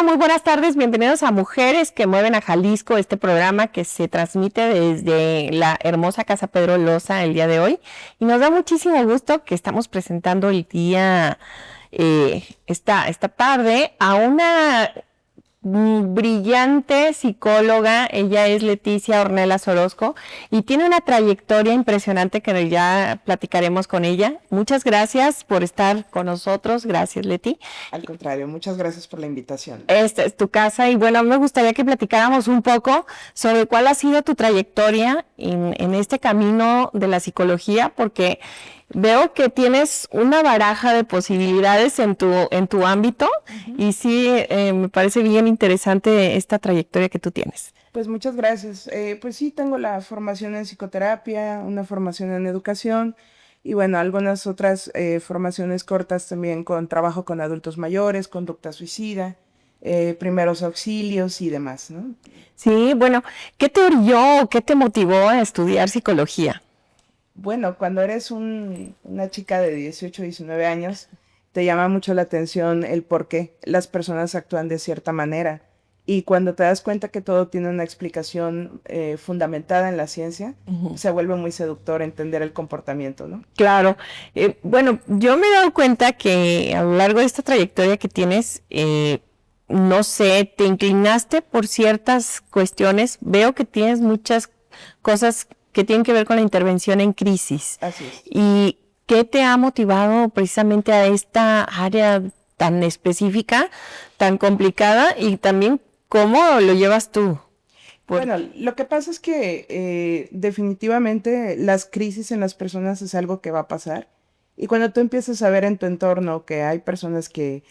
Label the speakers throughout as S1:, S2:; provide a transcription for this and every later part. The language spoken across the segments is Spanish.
S1: Muy buenas tardes, bienvenidos a Mujeres que Mueven a Jalisco, este programa que se transmite desde la hermosa Casa Pedro Loza el día de hoy. Y nos da muchísimo gusto que estamos presentando el día, esta tarde, a una brillante psicóloga. Ella es Leticia Ornelas Orozco y tiene una trayectoria impresionante que ya platicaremos con ella. Muchas gracias por estar con nosotros. Gracias, Leti.
S2: Al contrario, muchas gracias por la invitación.
S1: Esta es tu casa y bueno, me gustaría que platicáramos un poco sobre cuál ha sido tu trayectoria en este camino de la psicología, porque veo que tienes una baraja de posibilidades en tu ámbito. Y sí, me parece bien interesante esta trayectoria que tú tienes.
S2: Pues muchas gracias. Pues sí, tengo la formación en psicoterapia, una formación en educación y bueno, algunas otras formaciones cortas también con trabajo con adultos mayores, conducta suicida, primeros auxilios y demás, ¿no?
S1: Sí, bueno, ¿qué te orilló o qué te motivó a estudiar psicología?
S2: Bueno, cuando eres una chica de 18, 19 años, te llama mucho la atención el por qué las personas actúan de cierta manera. Y cuando te das cuenta que todo tiene una explicación fundamentada en la ciencia, se vuelve muy seductor entender el comportamiento, ¿no?
S1: Claro. Bueno, yo me he dado cuenta que a lo largo de esta trayectoria que tienes, no sé, te inclinaste por ciertas cuestiones. Veo que tienes muchas cosas que tienen que ver con la intervención en crisis.
S2: Así es.
S1: ¿Y qué te ha motivado precisamente a esta área tan específica, tan complicada, y también cómo lo llevas tú?
S2: Bueno, lo que pasa es que definitivamente las crisis en las personas es algo que va a pasar. Y cuando tú empiezas a ver en tu entorno que hay personas que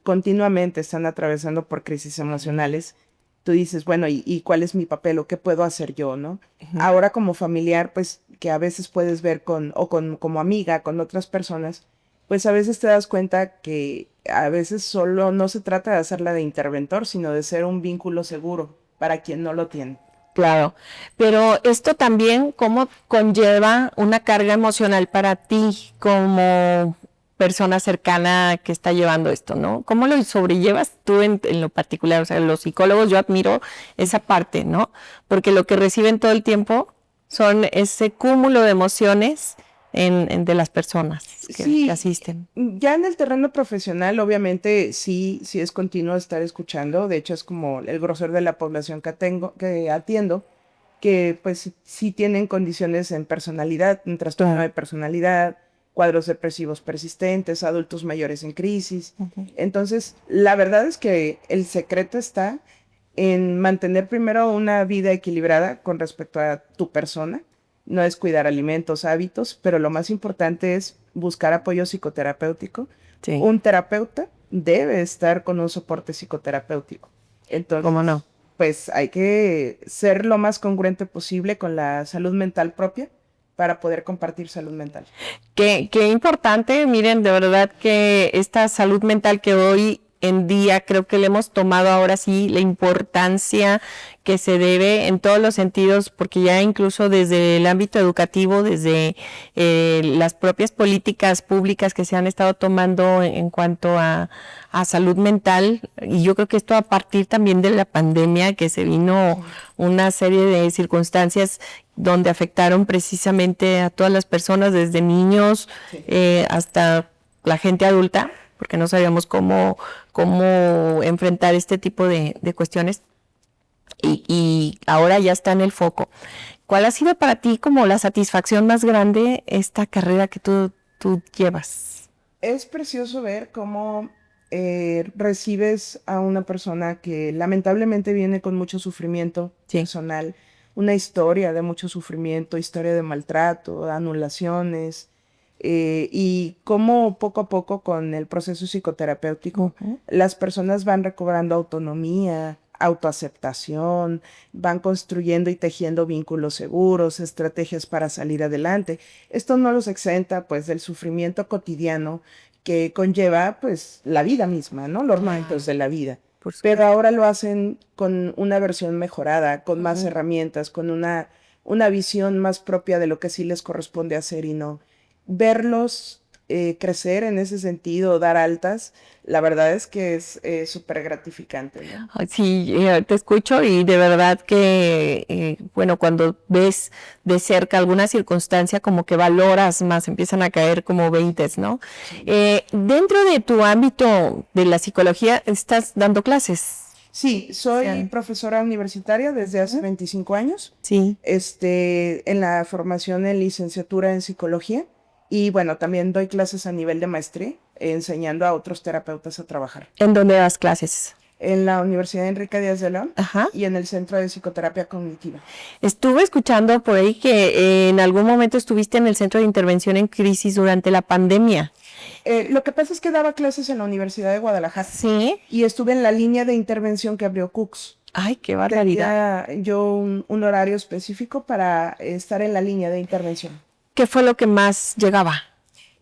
S2: continuamente están atravesando por crisis emocionales, tú dices, bueno, ¿y cuál es mi papel o qué puedo hacer yo, no? Ahora como familiar, pues que a veces puedes ver como amiga, con otras personas, pues a veces te das cuenta que a veces solo no se trata de hacerla de interventor, sino de ser un vínculo seguro para quien no lo tiene.
S1: Claro, pero esto también, ¿cómo conlleva una carga emocional para ti como persona cercana que está llevando esto, ¿no? ¿Cómo lo sobrellevas tú en lo particular? O sea, los psicólogos, yo admiro esa parte, ¿no? Porque lo que reciben todo el tiempo son ese cúmulo de emociones de las personas que
S2: Sí,
S1: asisten.
S2: ya en el terreno profesional, obviamente, sí es continuo estar escuchando. De hecho, es como el grosor de la población que atiendo, que pues sí tienen condiciones en personalidad, en trastorno de personalidad, cuadros depresivos persistentes, adultos mayores en crisis. Entonces, la verdad es que el secreto está en mantener primero una vida equilibrada con respecto a tu persona. No es cuidar alimentos, hábitos, pero lo más importante es buscar apoyo psicoterapéutico.
S1: Sí,
S2: Un terapeuta debe estar con un soporte psicoterapéutico.
S1: ¿cómo
S2: Entonces,
S1: no?
S2: pues hay que ser lo más congruente posible con la salud mental propia para poder compartir salud mental.
S1: Qué importante, miren, de verdad que esta salud mental que hoy en día creo que le hemos tomado ahora sí la importancia que se debe en todos los sentidos, porque ya incluso desde el ámbito educativo, desde las propias políticas públicas que se han estado tomando en cuanto a salud mental, y yo creo que esto a partir también de la pandemia, que se vino una serie de circunstancias donde afectaron precisamente a todas las personas, desde niños hasta la gente adulta, porque no sabíamos cómo enfrentar este tipo de cuestiones, y ahora ya está en el foco. ¿Cuál ha sido para ti como la satisfacción más grande esta carrera que tú llevas?
S2: Es precioso ver cómo recibes a una persona que lamentablemente viene con mucho sufrimiento personal, una historia de mucho sufrimiento, historia de maltrato, de anulaciones, y cómo poco a poco con el proceso psicoterapéutico las personas van recobrando autonomía, autoaceptación, van construyendo y tejiendo vínculos seguros, estrategias para salir adelante. Esto no los exenta pues del sufrimiento cotidiano que conlleva pues la vida misma, ¿no? Los momentos de la vida. Pero ahora lo hacen con una versión mejorada, con más herramientas, con una visión más propia de lo que sí les corresponde hacer y no. Verlos crecer en ese sentido, dar altas, la verdad es que es súper gratificante, ¿no?
S1: Sí, te escucho y de verdad que, bueno, cuando ves de cerca alguna circunstancia, como que valoras más, empiezan a caer como veintes, ¿no? Sí. Dentro de tu ámbito de la psicología, ¿estás dando clases?
S2: Sí, soy profesora universitaria desde hace 25 años.
S1: Sí.
S2: En la formación en licenciatura en psicología. Y bueno, también doy clases a nivel de maestría, enseñando a otros terapeutas a trabajar.
S1: ¿En dónde das clases?
S2: En la Universidad Enrique Díaz de León.
S1: Ajá.
S2: Y en el Centro de Psicoterapia Cognitiva.
S1: Estuve escuchando por ahí que en algún momento estuviste en el Centro de Intervención en Crisis durante la pandemia.
S2: Lo que pasa es que daba clases en la Universidad de Guadalajara.
S1: Sí.
S2: Y estuve en la línea de intervención que abrió Cooks.
S1: Ay, qué barbaridad.
S2: Tenía yo un horario específico para estar en la línea de intervención.
S1: ¿Qué fue lo que más llegaba?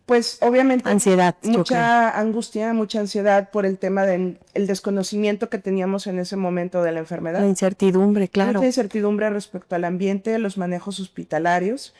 S2: Pues obviamente
S1: ansiedad,
S2: mucha angustia, mucha ansiedad por el tema del desconocimiento que teníamos en ese momento de la enfermedad.
S1: La incertidumbre, claro.
S2: Mucha incertidumbre respecto al ambiente, los manejos hospitalarios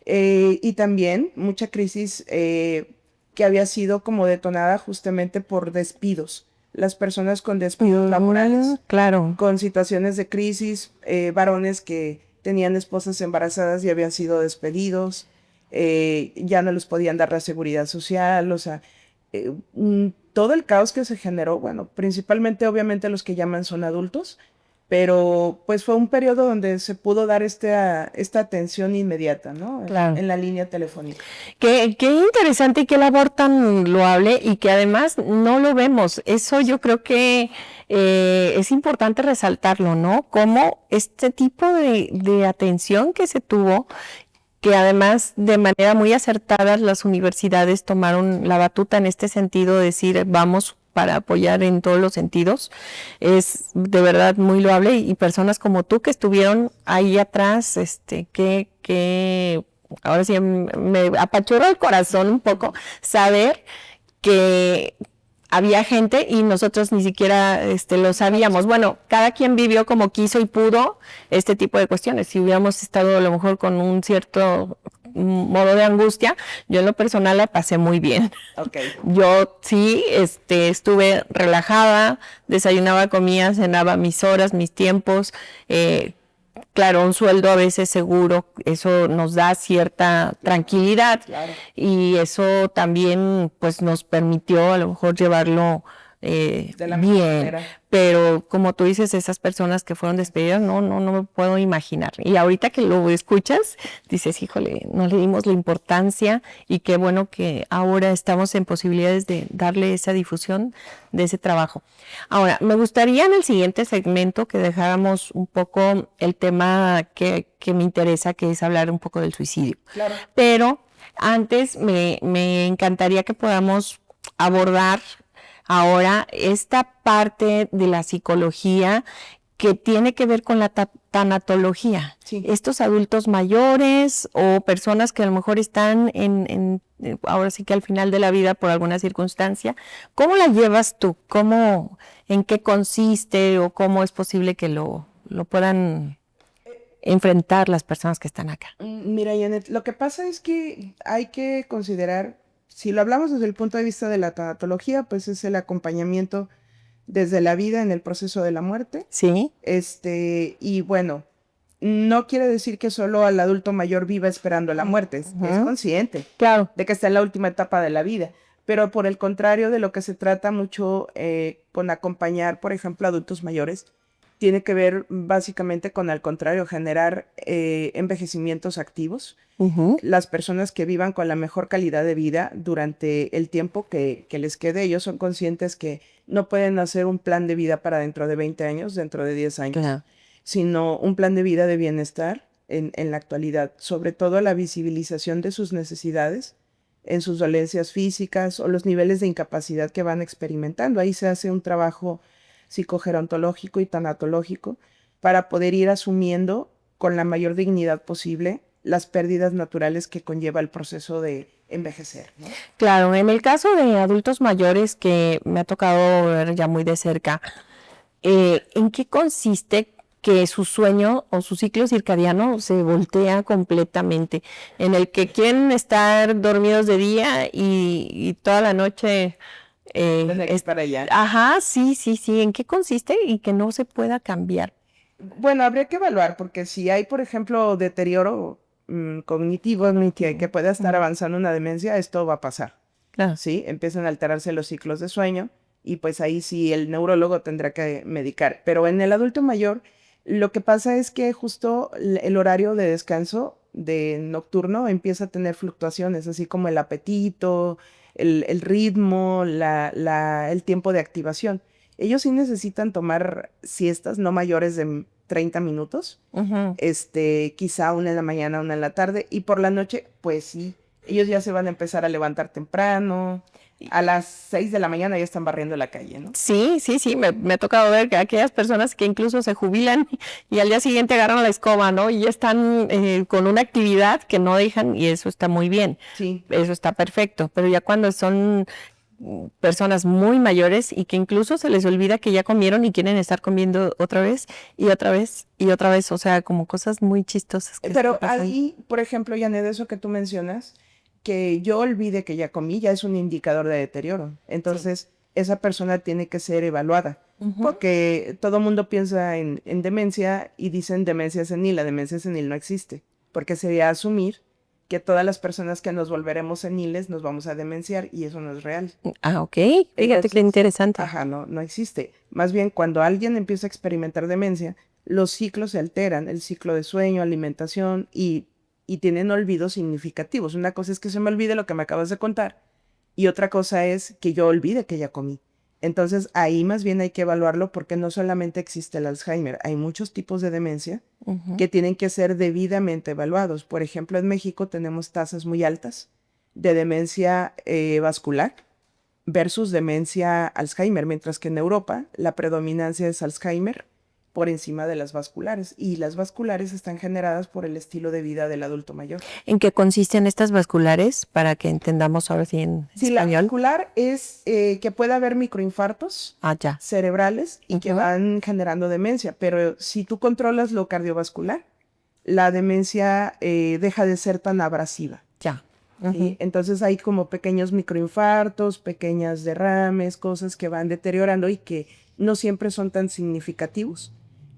S2: y también mucha crisis que había sido como detonada justamente por despidos. Las personas con despidos laborales,
S1: claro,
S2: con situaciones de crisis, varones que tenían esposas embarazadas y habían sido despedidos. Ya no les podían dar la seguridad social, o sea, todo el caos que se generó, bueno, principalmente obviamente los que llaman son adultos, pero pues fue un periodo donde se pudo dar esta atención inmediata, ¿no?
S1: Claro.
S2: En la línea telefónica.
S1: Qué interesante y qué labor tan loable y que además no lo vemos. Eso yo creo que es importante resaltarlo, ¿no? Como este tipo de atención que se tuvo, que además de manera muy acertada las universidades tomaron la batuta en este sentido de decir vamos para apoyar en todos los sentidos, es de verdad muy loable y personas como tú que estuvieron ahí atrás, que ahora sí me apachurra el corazón un poco saber que había gente y nosotros ni siquiera lo sabíamos. Bueno, cada quien vivió como quiso y pudo este tipo de cuestiones. Si hubiéramos estado a lo mejor con un cierto modo de angustia, yo en lo personal la pasé muy bien.
S2: Okay.
S1: Yo sí, estuve relajada, desayunaba, comía, cenaba mis horas, mis tiempos, claro, un sueldo a veces seguro, eso nos da cierta tranquilidad.
S2: Claro.
S1: Y eso también pues nos permitió a lo mejor llevarlo
S2: de la
S1: bien,
S2: manera.
S1: Pero como tú dices, esas personas que fueron despedidas, no me puedo imaginar. Y ahorita que lo escuchas, dices, híjole, no le dimos la importancia y qué bueno que ahora estamos en posibilidades de darle esa difusión de ese trabajo. Ahora, me gustaría en el siguiente segmento que dejáramos un poco el tema que me interesa, que es hablar un poco del suicidio.
S2: Claro.
S1: Pero antes me encantaría que podamos abordar ahora esta parte de la psicología que tiene que ver con la tanatología.
S2: Sí.
S1: Estos adultos mayores o personas que a lo mejor están ahora sí que al final de la vida por alguna circunstancia, ¿cómo la llevas tú? ¿En qué consiste o cómo es posible que lo puedan enfrentar las personas que están acá?
S2: Mira, Janet, lo que pasa es que hay que considerar, si lo hablamos desde el punto de vista de la tanatología, pues es el acompañamiento desde la vida en el proceso de la muerte.
S1: Sí.
S2: Y bueno, no quiere decir que solo al adulto mayor viva esperando la muerte, es consciente,
S1: claro,
S2: de que está en la última etapa de la vida. Pero por el contrario, de lo que se trata mucho con acompañar, por ejemplo, adultos mayores, tiene que ver básicamente con, al contrario, generar envejecimientos activos. Las personas que vivan con la mejor calidad de vida durante el tiempo que les quede, ellos son conscientes que no pueden hacer un plan de vida para dentro de 20 años, dentro de 10 años,
S1: claro,
S2: sino un plan de vida de bienestar en la actualidad, sobre todo la visibilización de sus necesidades en sus dolencias físicas o los niveles de incapacidad que van experimentando. Ahí se hace un trabajo psicogerontológico y tanatológico para poder ir asumiendo con la mayor dignidad posible las pérdidas naturales que conlleva el proceso de envejecer, ¿no?
S1: Claro, en el caso de adultos mayores que me ha tocado ver ya muy de cerca, ¿en qué consiste que su sueño o su ciclo circadiano se voltea completamente, en el que quieren estar dormidos de día y toda la noche
S2: para allá.
S1: Ajá, sí, sí, sí. ¿En qué consiste y que no se pueda cambiar?
S2: Bueno, habría que evaluar, porque si hay, por ejemplo, deterioro cognitivo en mi que pueda estar avanzando una demencia, esto va a pasar.
S1: Claro.
S2: ¿Sí? Empiezan a alterarse los ciclos de sueño y pues ahí sí el neurólogo tendrá que medicar. Pero en el adulto mayor, lo que pasa es que justo el horario de descanso de nocturno empieza a tener fluctuaciones, así como el apetito, el ritmo, el tiempo de activación. Ellos sí necesitan tomar siestas no mayores de 30 minutos, quizá una en la mañana, una en la tarde, y por la noche, pues sí, ellos ya se van a empezar a levantar temprano, a las 6 de la mañana ya están barriendo la calle, ¿no?
S1: Sí, sí, sí, me ha tocado ver que aquellas personas que incluso se jubilan y al día siguiente agarran la escoba, ¿no? Y ya están con una actividad que no dejan y eso está muy bien.
S2: Sí.
S1: Eso está perfecto, pero ya cuando son personas muy mayores y que incluso se les olvida que ya comieron y quieren estar comiendo otra vez y otra vez y otra vez, o sea, como cosas muy chistosas.
S2: Pero ahí, por ejemplo, Janet, eso que tú mencionas, que yo olvide que ya comí, ya es un indicador de deterioro. Entonces, esa persona tiene que ser evaluada, porque todo mundo piensa en demencia y dicen demencia senil. La demencia senil no existe, porque sería asumir que todas las personas que nos volveremos seniles nos vamos a demenciar y eso no es real.
S1: Ah, ok. Fíjate qué interesante.
S2: Ajá, no existe. Más bien, cuando alguien empieza a experimentar demencia, los ciclos se alteran, el ciclo de sueño, alimentación y tienen olvidos significativos. Una cosa es que se me olvide lo que me acabas de contar y otra cosa es que yo olvide que ya comí. Entonces ahí más bien hay que evaluarlo porque no solamente existe el Alzheimer, hay muchos tipos de demencia que tienen que ser debidamente evaluados. Por ejemplo, en México tenemos tasas muy altas de demencia vascular versus demencia Alzheimer, mientras que en Europa la predominancia es Alzheimer por encima de las vasculares, y las vasculares están generadas por el estilo de vida del adulto mayor.
S1: ¿En qué consisten estas vasculares? Para que entendamos ahora sí en español.
S2: La vascular es que puede haber microinfartos cerebrales y que van generando demencia, pero si tú controlas lo cardiovascular, la demencia deja de ser tan abrasiva. ¿Sí? Entonces hay como pequeños microinfartos, pequeñas derrames, cosas que van deteriorando y que no siempre son tan significativos.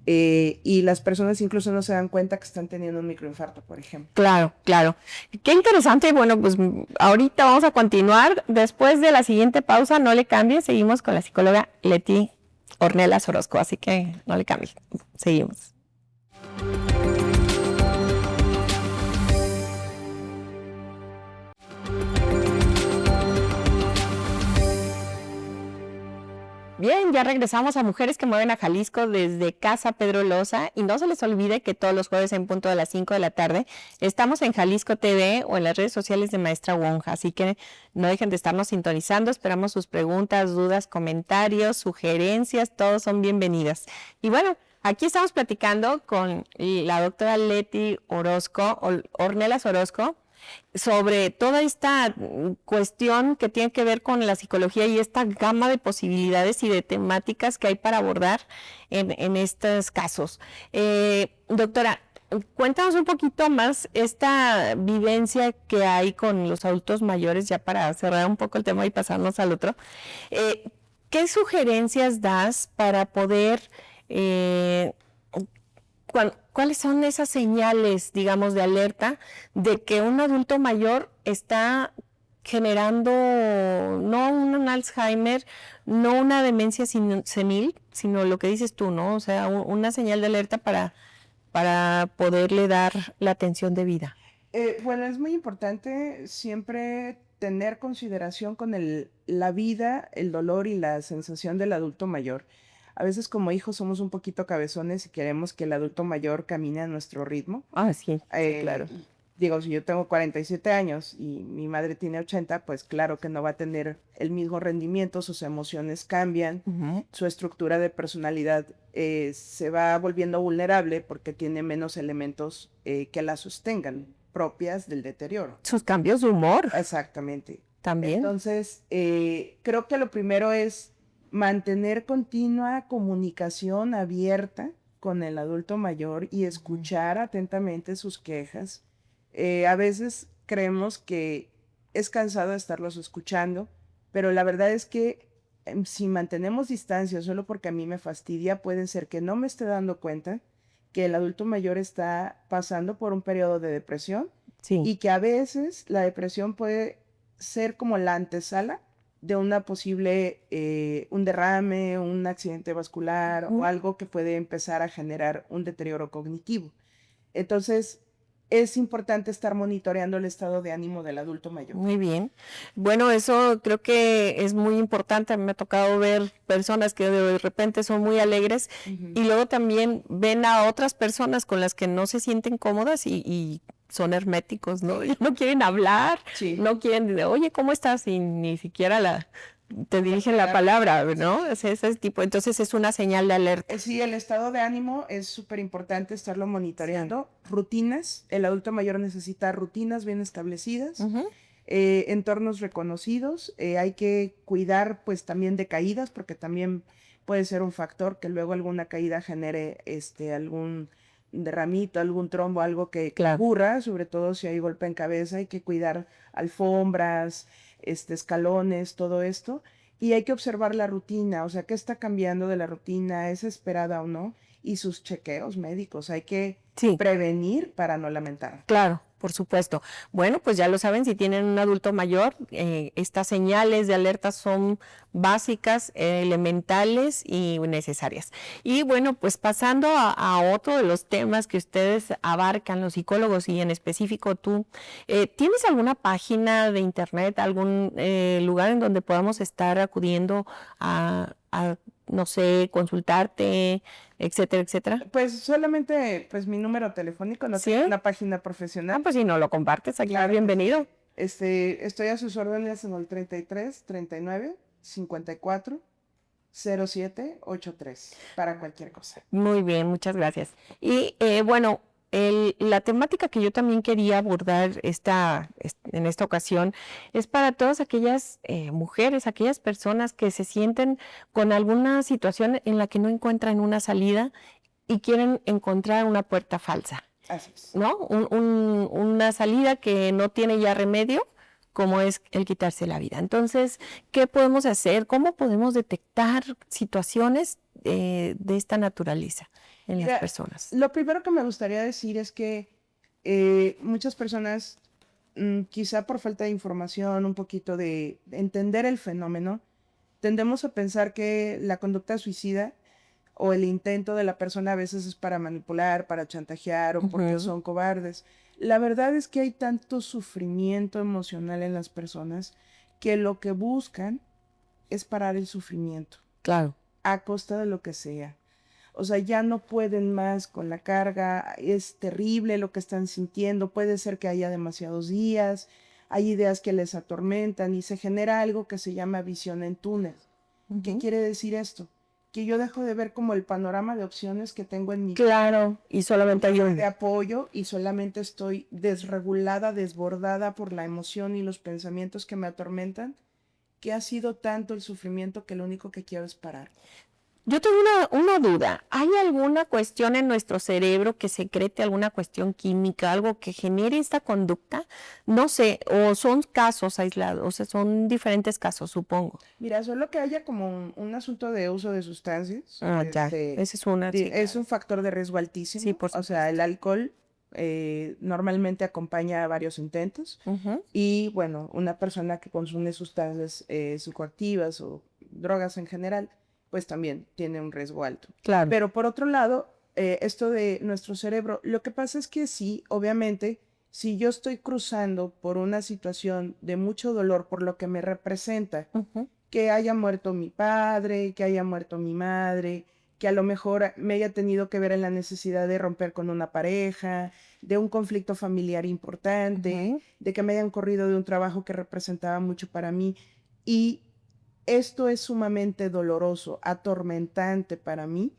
S2: Y las personas incluso no se dan cuenta que están teniendo un microinfarto, por ejemplo.
S1: Claro, claro. Qué interesante. Bueno, pues ahorita vamos a continuar. Después de la siguiente pausa, no le cambie. Seguimos con la psicóloga Leti Ornelas Orozco, así que no le cambie. Seguimos. Bien, ya regresamos a Mujeres que Mueven a Jalisco desde Casa Pedro Loza y no se les olvide que todos los jueves en punto de las 5 de la tarde estamos en Jalisco TV o en las redes sociales de Maestra Wonja, así que no dejen de estarnos sintonizando, esperamos sus preguntas, dudas, comentarios, sugerencias, todos son bienvenidas. Y bueno, aquí estamos platicando con la doctora Leti Orozco, Ornelas Orozco, sobre toda esta cuestión que tiene que ver con la psicología y esta gama de posibilidades y de temáticas que hay para abordar en estos casos. Doctora, cuéntanos un poquito más esta vivencia que hay con los adultos mayores, ya para cerrar un poco el tema y pasarnos al otro. ¿Qué sugerencias das para poder... ¿Cuáles son esas señales, digamos, de alerta de que un adulto mayor está generando no un Alzheimer, no una demencia senil, sino lo que dices tú, ¿no? O sea, una señal de alerta para poderle dar la atención debida?
S2: Bueno, es muy importante siempre tener consideración con la vida, el dolor y la sensación del adulto mayor. A veces como hijos somos un poquito cabezones y queremos que el adulto mayor camine a nuestro ritmo.
S1: Ah, sí, claro.
S2: Digo, si yo tengo 47 años y mi madre tiene 80, pues claro que no va a tener el mismo rendimiento, sus emociones cambian, su estructura de personalidad se va volviendo vulnerable porque tiene menos elementos que la sostengan, propias del deterioro.
S1: Sus cambios de humor.
S2: Exactamente.
S1: También.
S2: Entonces, creo que lo primero es mantener continua comunicación abierta con el adulto mayor y escuchar atentamente sus quejas. A veces creemos que es cansado estarlos escuchando, pero la verdad es que si mantenemos distancia solo porque a mí me fastidia, puede ser que no me esté dando cuenta que el adulto mayor está pasando por un periodo de depresión y que a veces la depresión puede ser como la antesala de una posible, un derrame, un accidente vascular o algo que puede empezar a generar un deterioro cognitivo. Entonces, es importante estar monitoreando el estado de ánimo del adulto mayor.
S1: Muy bien. Bueno, eso creo que es muy importante. A mí me ha tocado ver personas que de repente son muy alegres y luego también ven a otras personas con las que no se sienten cómodas y son herméticos, ¿no? No quieren hablar, no quieren, oye, ¿cómo estás? Y ni siquiera te dirigen la palabra, ¿no? Ese tipo. Entonces es una señal de alerta.
S2: Sí, el estado de ánimo es súper importante estarlo monitoreando. Rutinas, el adulto mayor necesita rutinas bien establecidas, entornos reconocidos. Hay que cuidar pues también de caídas, porque también puede ser un factor que luego alguna caída genere algún derramito, algún trombo, algo que ocurra, sobre todo si hay golpe en cabeza. Hay que cuidar alfombras, escalones, todo esto. Y hay que observar la rutina, o sea, qué está cambiando de la rutina, es esperada o no, y sus chequeos médicos. Hay que prevenir para no lamentar.
S1: Claro, por supuesto. Bueno, pues ya lo saben, si tienen un adulto mayor, estas señales de alerta son básicas, elementales y necesarias. Y bueno, pues pasando a otro de los temas que ustedes abarcan, los psicólogos y en específico tú, ¿tienes alguna página de internet, algún lugar en donde podamos estar acudiendo a no sé, consultarte, etcétera, etcétera?
S2: Pues solamente pues mi número telefónico, no tengo una página profesional.
S1: Pues si no lo compartes, aquí bienvenido.
S2: Estoy a sus órdenes en el 33 39 54 07 83 para cualquier cosa.
S1: Muy bien, muchas gracias. Y bueno, la temática que yo también quería abordar en esta ocasión es para todas aquellas mujeres, aquellas personas que se sienten con alguna situación en la que no encuentran una salida y quieren encontrar una puerta falsa.
S2: Así es.
S1: ¿No? Una salida que no tiene ya remedio, como es el quitarse la vida. Entonces, ¿qué podemos hacer? ¿Cómo podemos detectar situaciones de esta naturaleza en las personas?
S2: Lo primero que me gustaría decir es que muchas personas, quizá por falta de información, un poquito de entender el fenómeno, tendemos a pensar que la conducta suicida o el intento de la persona a veces es para manipular, para chantajear o porque son cobardes. La verdad es que hay tanto sufrimiento emocional en las personas que lo que buscan es parar el sufrimiento.
S1: Claro.
S2: A costa de lo que sea. O sea, ya no pueden más con la carga, es terrible lo que están sintiendo, puede ser que haya demasiados días, hay ideas que les atormentan y se genera algo que se llama visión en túnel. ¿Qué quiere decir esto? Que yo dejo de ver como el panorama de opciones que tengo en mi
S1: Claro, y solamente hay
S2: de apoyo y solamente estoy desregulada, desbordada por la emoción y los pensamientos que me atormentan, que ha sido tanto el sufrimiento que lo único que quiero es parar.
S1: Yo tengo una duda. ¿Hay alguna cuestión en nuestro cerebro que secrete alguna cuestión química, algo que genere esta conducta? No sé, o son casos aislados, o sea, son diferentes casos, supongo.
S2: Mira, solo que haya como un asunto de uso de sustancias.
S1: Ya, esa es una.
S2: Es un factor de riesgo altísimo.
S1: Sí, por supuesto.
S2: O sea, el alcohol normalmente acompaña a varios intentos. Y bueno, una persona que consume sustancias psicoactivas o drogas en general, pues también tiene un riesgo alto.
S1: Claro.
S2: Pero por otro lado, esto de nuestro cerebro, lo que pasa es que sí, obviamente, si yo estoy cruzando por una situación de mucho dolor por lo que me representa, que haya muerto mi padre, que haya muerto mi madre, que a lo mejor me haya tenido que ver en la necesidad de romper con una pareja, de un conflicto familiar importante, de que me hayan corrido de un trabajo que representaba mucho para mí, y esto es sumamente doloroso, atormentante para mí.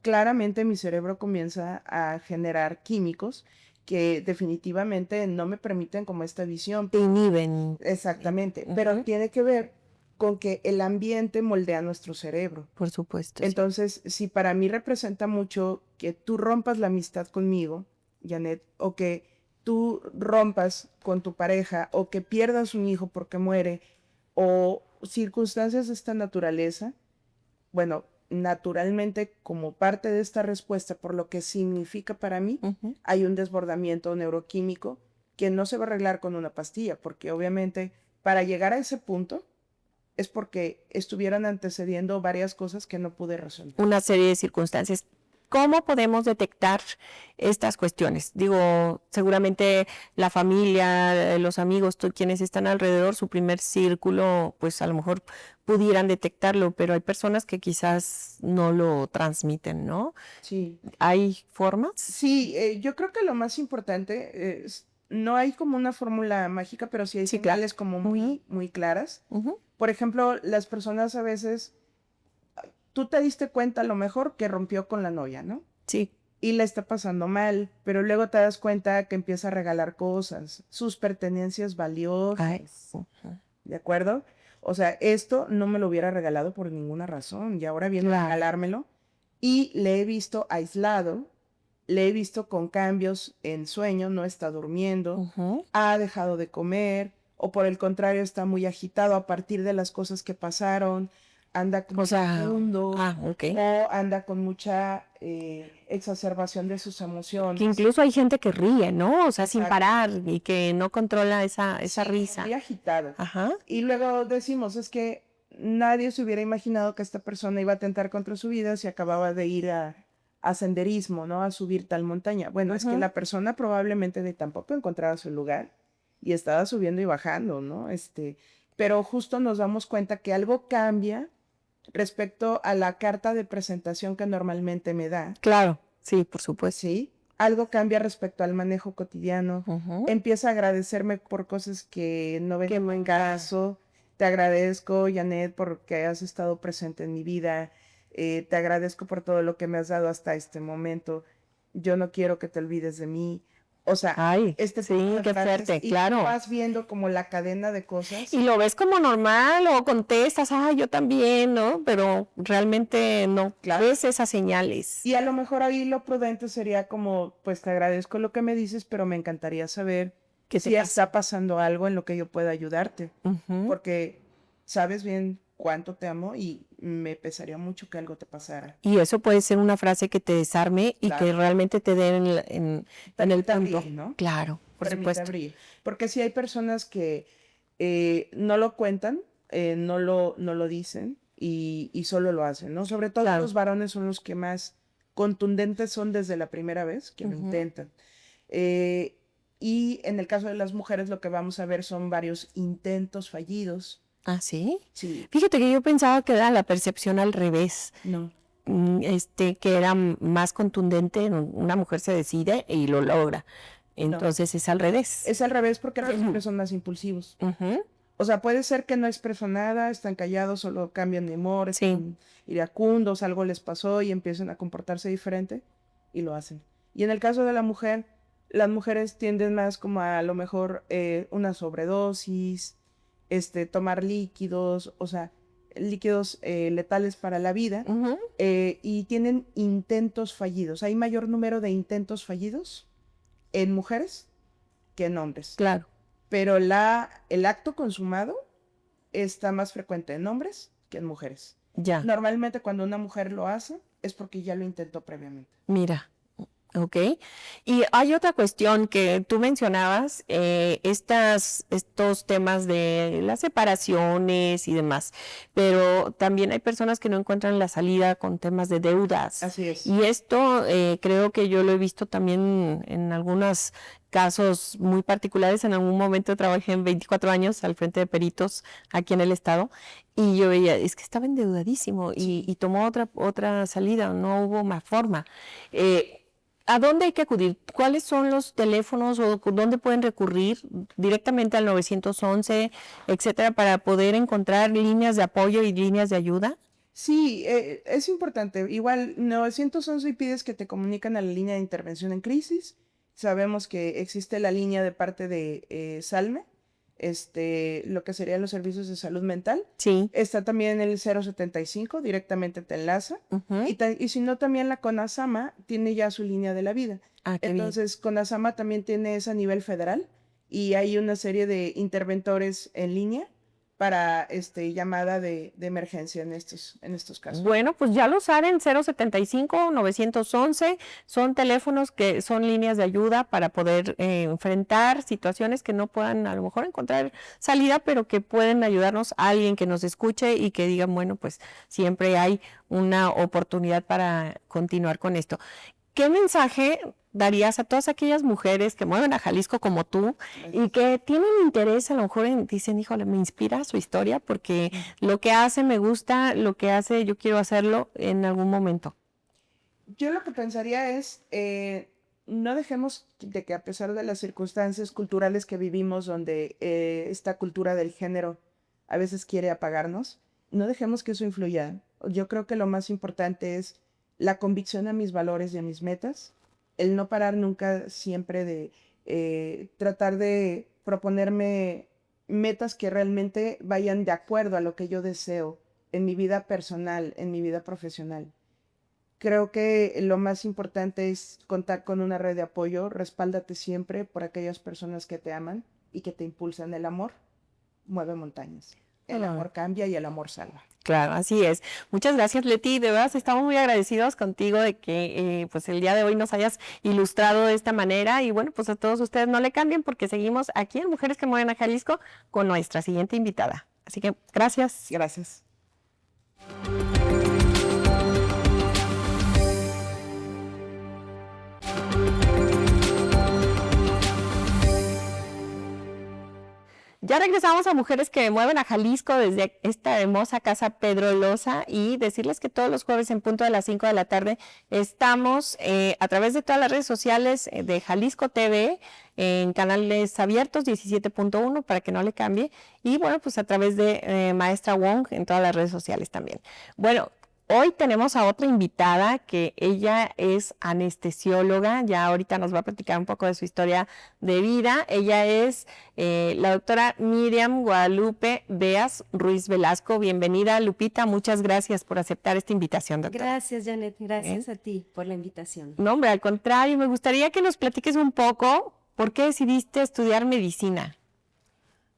S2: Claramente mi cerebro comienza a generar químicos que definitivamente no me permiten como esta visión.
S1: Te inhiben.
S2: Exactamente, pero tiene que ver con que el ambiente moldea nuestro cerebro.
S1: Por supuesto.
S2: Entonces, si para mí representa mucho que tú rompas la amistad conmigo, Janet, o que tú rompas con tu pareja, o que pierdas un hijo porque muere, o circunstancias de esta naturaleza, bueno, naturalmente como parte de esta respuesta por lo que significa para mí, hay un desbordamiento neuroquímico que no se va a arreglar con una pastilla, porque obviamente para llegar a ese punto es porque estuvieran antecediendo varias cosas que no pude resolver.
S1: Una serie de circunstancias. ¿Cómo podemos detectar estas cuestiones? Digo, seguramente la familia, los amigos, quienes están alrededor, su primer círculo, pues a lo mejor pudieran detectarlo, pero hay personas que quizás no lo transmiten, ¿no?
S2: Sí.
S1: ¿Hay formas?
S2: Sí, yo creo que lo más importante es, no hay como una fórmula mágica, pero sí hay señales como muy claras. Por ejemplo, las personas a veces, tú te diste cuenta a lo mejor que rompió con la novia, ¿no?
S1: Sí.
S2: Y la está pasando mal, pero luego te das cuenta que empieza a regalar cosas, sus pertenencias valiosas.
S1: Ay.
S2: ¿De acuerdo? O sea, esto no me lo hubiera regalado por ninguna razón y ahora viene a regalármelo. Y le he visto aislado, le he visto con cambios en sueño, no está durmiendo, ha dejado de comer, o por el contrario está muy agitado a partir de las cosas que pasaron, anda como o anda con mucha exacerbación de sus emociones.
S1: Que incluso hay gente que ríe, ¿no? O sea, sin parar y que no controla esa risa.
S2: Muy agitado. Y luego decimos, es que nadie se hubiera imaginado que esta persona iba a atentar contra su vida si acababa de ir a senderismo, ¿no? A subir tal montaña. Bueno, es que la persona probablemente tampoco encontraba su lugar y estaba subiendo y bajando, ¿no? Pero justo nos damos cuenta que algo cambia respecto a la carta de presentación que normalmente me da.
S1: Claro, sí, por supuesto.
S2: Sí, algo cambia respecto al manejo cotidiano. Empieza a agradecerme por cosas que no ven en caso. Te agradezco, Janet, porque has estado presente en mi vida. Te agradezco por todo lo que me has dado hasta este momento. Yo no quiero que te olvides de mí. O sea,
S1: sí, qué fuerte,
S2: y
S1: claro.
S2: vas viendo como la cadena de cosas.
S1: Y lo ves como normal o contestas, yo también, ¿no? Pero realmente no, ves esas señales.
S2: Y a lo mejor ahí lo prudente sería como, pues te agradezco lo que me dices, pero me encantaría saber que si está pasando algo en lo que yo pueda ayudarte. Porque sabes bien cuánto te amo y me pesaría mucho que algo te pasara.
S1: Y eso puede ser una frase que te desarme y que realmente te dé en el punto.
S2: ¿No?
S1: Claro, por supuesto.
S2: Abrir. Porque si hay personas que no lo cuentan, no lo dicen y solo lo hacen, ¿no? Sobre todo los varones son los que más contundentes son desde la primera vez que lo intentan. Y en el caso de las mujeres lo que vamos a ver son varios intentos fallidos.
S1: ¿Ah, sí?
S2: Sí.
S1: Fíjate que yo pensaba que era la percepción al revés.
S2: No.
S1: Que era más contundente, una mujer se decide y lo logra. Entonces es al revés.
S2: Es al revés porque los hombres son más impulsivos. O sea, puede ser que no expresan nada, están callados, solo cambian de humor, están iracundos, algo les pasó y empiezan a comportarse diferente y lo hacen. Y en el caso de la mujer, las mujeres tienden más como a lo mejor una sobredosis, tomar líquidos, o sea, líquidos letales para la vida y tienen intentos fallidos. Hay mayor número de intentos fallidos en mujeres que en hombres.
S1: Claro.
S2: Pero el acto consumado está más frecuente en hombres que en mujeres.
S1: Ya.
S2: Normalmente cuando una mujer lo hace es porque ya lo intentó previamente.
S1: Mira. Ok. Y hay otra cuestión que tú mencionabas, estos temas de las separaciones y demás, pero también hay personas que no encuentran la salida con temas de deudas.
S2: Así es.
S1: Y esto creo que yo lo he visto también en algunos casos muy particulares. En algún momento trabajé en 24 años al frente de peritos aquí en el estado y yo veía, es que estaba endeudadísimo y tomó otra salida, no hubo más forma. ¿A dónde hay que acudir? ¿Cuáles son los teléfonos o dónde pueden recurrir directamente al 911, etcétera, para poder encontrar líneas de apoyo y líneas de ayuda?
S2: Sí, es importante. Igual 911 y pides que te comunican a la línea de intervención en crisis. Sabemos que existe la línea de parte de Salme, lo que serían los servicios de salud mental.
S1: Sí.
S2: Está también el 075, directamente te enlaza. Y si no, también la CONASAMA tiene ya su línea de la vida. Entonces, CONASAMA también tiene esa a nivel federal y hay una serie de interventores en línea para llamada de emergencia en estos casos.
S1: Bueno, pues ya lo saben, 075, 911, son teléfonos que son líneas de ayuda para poder enfrentar situaciones que no puedan a lo mejor encontrar salida, pero que pueden ayudarnos a alguien que nos escuche y que digan, bueno, pues siempre hay una oportunidad para continuar con esto. ¿Qué mensaje darías a todas aquellas mujeres que mueven a Jalisco como tú y que tienen interés a lo mejor dicen, híjole, me inspira su historia porque lo que hace me gusta, lo que hace yo quiero hacerlo en algún momento?
S2: Yo lo que pensaría es, no dejemos de que a pesar de las circunstancias culturales que vivimos, donde esta cultura del género a veces quiere apagarnos, no dejemos que eso influya. Yo creo que lo más importante es la convicción a mis valores y a mis metas, el no parar nunca siempre de tratar de proponerme metas que realmente vayan de acuerdo a lo que yo deseo en mi vida personal, en mi vida profesional. Creo que lo más importante es contar con una red de apoyo, respáldate siempre por aquellas personas que te aman y que te impulsan. El amor mueve montañas. El amor cambia y el amor salva.
S1: Claro, así es. Muchas gracias, Leti. De verdad, estamos muy agradecidos contigo de que pues el día de hoy nos hayas ilustrado de esta manera. Y bueno, pues a todos ustedes no le cambien porque seguimos aquí en Mujeres que Mueven a Jalisco con nuestra siguiente invitada. Así que gracias.
S2: Gracias.
S1: Ya regresamos a Mujeres que Mueven a Jalisco desde esta hermosa casa Pedro Loza y decirles que todos los jueves en punto de las 5 de la tarde estamos a través de todas las redes sociales de Jalisco TV en canales abiertos 17.1 para que no le cambie y bueno, pues a través de Maestra Wong en todas las redes sociales también. Bueno, hoy tenemos a otra invitada que ella es anestesióloga, ya ahorita nos va a platicar un poco de su historia de vida. Ella es la doctora Miriam Guadalupe Beas Ruiz Velasco. Bienvenida, Lupita, muchas gracias por aceptar esta invitación, doctora.
S3: Gracias, Janet, gracias a ti por la invitación.
S1: No, hombre, al contrario, me gustaría que nos platiques un poco por qué decidiste estudiar medicina.